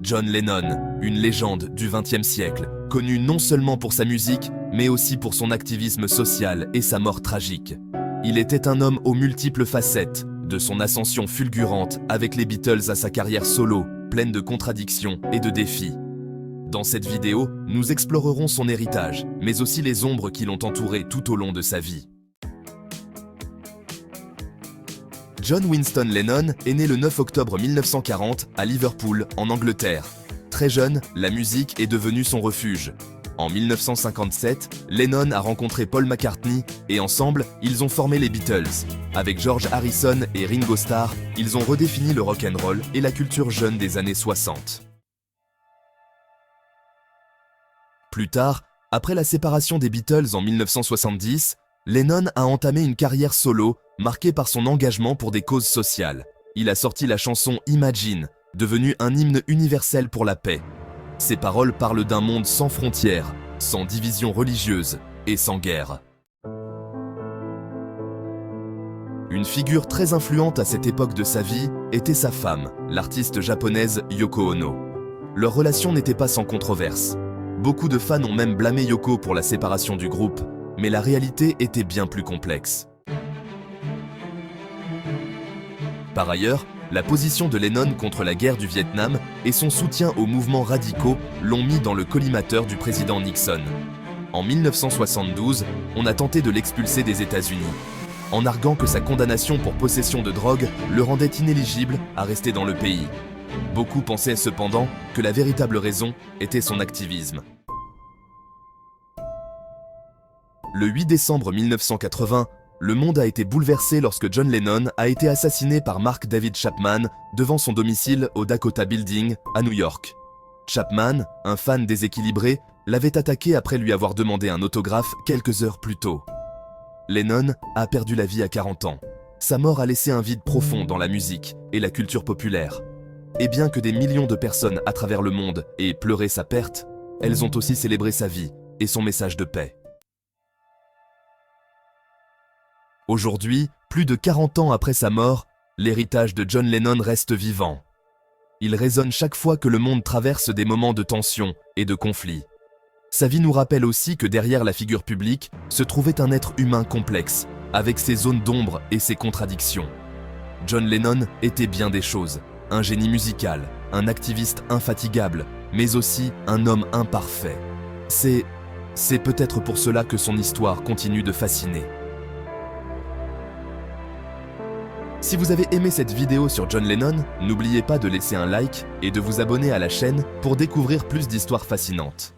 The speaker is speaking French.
John Lennon, une légende du XXe siècle, connu non seulement pour sa musique, mais aussi pour son activisme social et sa mort tragique. Il était un homme aux multiples facettes, de son ascension fulgurante avec les Beatles à sa carrière solo, pleine de contradictions et de défis. Dans cette vidéo, nous explorerons son héritage, mais aussi les ombres qui l'ont entouré tout au long de sa vie. John Winston Lennon est né le 9 octobre 1940 à Liverpool, en Angleterre. Très jeune, la musique est devenue son refuge. En 1957, Lennon a rencontré Paul McCartney et ensemble, ils ont formé les Beatles. Avec George Harrison et Ringo Starr, ils ont redéfini le rock'n'roll et la culture jeune des années 60. Plus tard, après la séparation des Beatles en 1970, Lennon a entamé une carrière solo marquée par son engagement pour des causes sociales. Il a sorti la chanson Imagine, devenue un hymne universel pour la paix. Ses paroles parlent d'un monde sans frontières, sans division religieuse et sans guerre. Une figure très influente à cette époque de sa vie était sa femme, l'artiste japonaise Yoko Ono. Leur relation n'était pas sans controverse. Beaucoup de fans ont même blâmé Yoko pour la séparation du groupe, mais la réalité était bien plus complexe. Par ailleurs, la position de Lennon contre la guerre du Vietnam et son soutien aux mouvements radicaux l'ont mis dans le collimateur du président Nixon. En 1972, on a tenté de l'expulser des États-Unis, en arguant que sa condamnation pour possession de drogue le rendait inéligible à rester dans le pays. Beaucoup pensaient cependant que la véritable raison était son activisme. Le 8 décembre 1980, le monde a été bouleversé lorsque John Lennon a été assassiné par Mark David Chapman devant son domicile au Dakota Building à New York. Chapman, un fan déséquilibré, l'avait attaqué après lui avoir demandé un autographe quelques heures plus tôt. Lennon a perdu la vie à 40 ans. Sa mort a laissé un vide profond dans la musique et la culture populaire. Et bien que des millions de personnes à travers le monde aient pleuré sa perte, elles ont aussi célébré sa vie et son message de paix. Aujourd'hui, plus de 40 ans après sa mort, l'héritage de John Lennon reste vivant. Il résonne chaque fois que le monde traverse des moments de tension et de conflit. Sa vie nous rappelle aussi que derrière la figure publique se trouvait un être humain complexe, avec ses zones d'ombre et ses contradictions. John Lennon était bien des choses, un génie musical, un activiste infatigable, mais aussi un homme imparfait. C'est peut-être pour cela que son histoire continue de fasciner. Si vous avez aimé cette vidéo sur John Lennon, n'oubliez pas de laisser un like et de vous abonner à la chaîne pour découvrir plus d'histoires fascinantes.